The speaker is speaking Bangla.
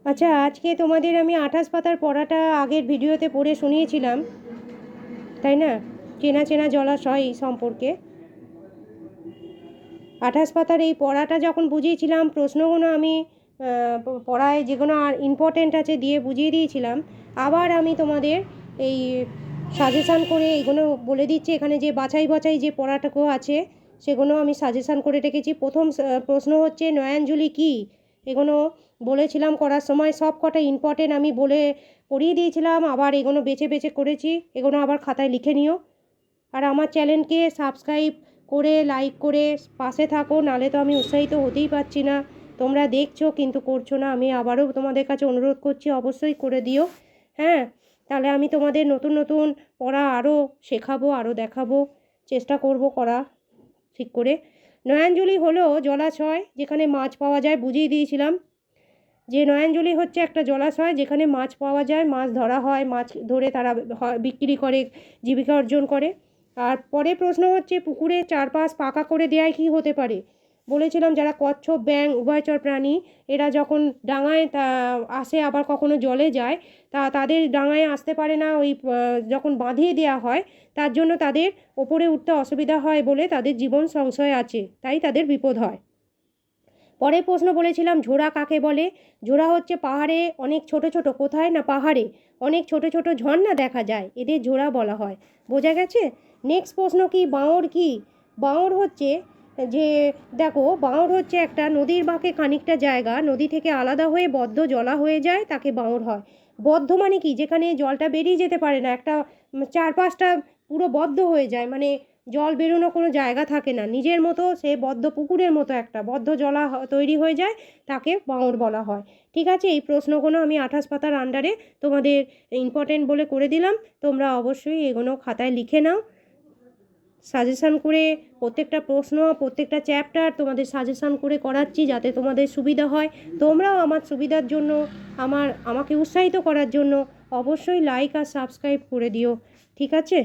আচ্ছা, আজকে তোমাদের আমি 28 পাতার পড়াটা আগের ভিডিওতে পড়ে শুনিয়েছিলাম, তাই না? চেনা চেনা জলাশয় সম্পর্কে 28 পাতার এই পড়াটা যখন বুঝিয়েছিলাম, প্রশ্নগুলো আমি পড়ায় যেগুলো আর ইম্পর্টেন্ট আছে দিয়ে বুঝিয়ে দিয়েছিলাম। আবার আমি তোমাদের এই সাজেশান করে এগুলো বলে দিচ্ছি। এখানে যে বাছাই বাছাই যে পড়াটুকু আছে সেগুলো আমি সাজেশান করে রেখেছি। প্রথম প্রশ্ন হচ্ছে নয়াঞ্জলি কী, এগুলো বলেছিলাম করার সময় সব কটা ইম্পর্টেন্ট আমি বলে পড়িয়ে দিয়েছিলাম। আবার এগুলো বেছে বেছে করেছি, এগুলো আবার খাতায় লিখে নিও। আর আমার চ্যানেলকে সাবস্ক্রাইব করে লাইক করে পাশে থাকো, নাহলে তো আমি উৎসাহিত হতেই পারছি না। তোমরা দেখছো কিন্তু করছো না। আমি আবারও তোমাদের কাছে অনুরোধ করছি, অবশ্যই করে দিও। হ্যাঁ, তাহলে আমি তোমাদের নতুন নতুন পড়া আরও শেখাবো, আরও দেখাবো, চেষ্টা করব করা ঠিক করে। নয়াঞ্জলি হলো জলাশয় যেখানে মাছ পাওয়া যায়। বুঝিয়ে দিয়েছিলাম যে নয়াঞ্জলি হচ্ছে একটা জলাশয় যেখানে মাছ পাওয়া যায়, মাছ ধরা হয়, মাছ ধরে তারা বিক্রি করে জীবিকা অর্জন করে। আর পরের প্রশ্ন হচ্ছে পুকুরের চারপাশ পাকা করে দেওয়ায় কী হতে পারে। বলেছিলাম যারা কচ্ছপ, ব্যাঙ উভয়চর প্রাণী, এরা যখন ডাঙায় আসে আবার কখনো জলে যায়, তাদের ডাঙায় আসতে পারে না। ওই যখন বাঁধিয়ে দেওয়া হয় তার জন্য তাদের ওপরে উঠতে অসুবিধা হয় বলে তাদের জীবন সংশয় আছে, তাই তাদের বিপদ হয়। পরের প্রশ্ন বলেছিলাম ঝোড়া কাকে বলে। ঝোড়া হচ্ছে পাহাড়ে অনেক ছোট ছোট, কোথায় না পাহাড়ে অনেক ছোট ছোট ঝর্ণা দেখা যায়, এদের ঝোড়া বলা হয়। বোঝা গেছে? নেক্সট প্রশ্ন কি, বাঁওড় কি? বাঁওড় হচ্ছে যে, দেখো বাঁওড় হচ্ছে একটা নদীর বাঁকে খানিকটা জায়গা নদী থেকে আলাদা হয়ে বদ্ধ জলা হয়ে যায়, তাকে বাঁওড় হয়। বদ্ধ মানে কি, যেখানে জলটা বেরিয়ে যেতে পারে না, একটা চারপাশটা পুরো বদ্ধ হয়ে যায়, মানে জল বেরোনো কোনো জায়গা থাকে না, নিজের মতো সে বদ্ধ পুকুরের মতো একটা বদ্ধ জলা তৈরি হয়ে যায়, তাকে বাঁওড় বলা হয়। ঠিক আছে, এই প্রশ্নগুলো আমি 28 পাতার আন্ডারে তোমাদের ইম্পর্টেন্ট বলে করে দিলাম। তোমরা অবশ্যই এগুলো খাতায় লিখে নাও, সাজেশান করে প্রত্যেকটা প্রশ্ন প্রত্যেকটা চ্যাপ্টার তোমাদের সাজেশান করে করাচ্ছি যাতে তোমাদের সুবিধা হয়। তোমরাও আমার সুবিধার জন্য, আমাকে উৎসাহিত করার জন্য অবশ্যই লাইক আর সাবস্ক্রাইব করে দিও। ঠিক আছে?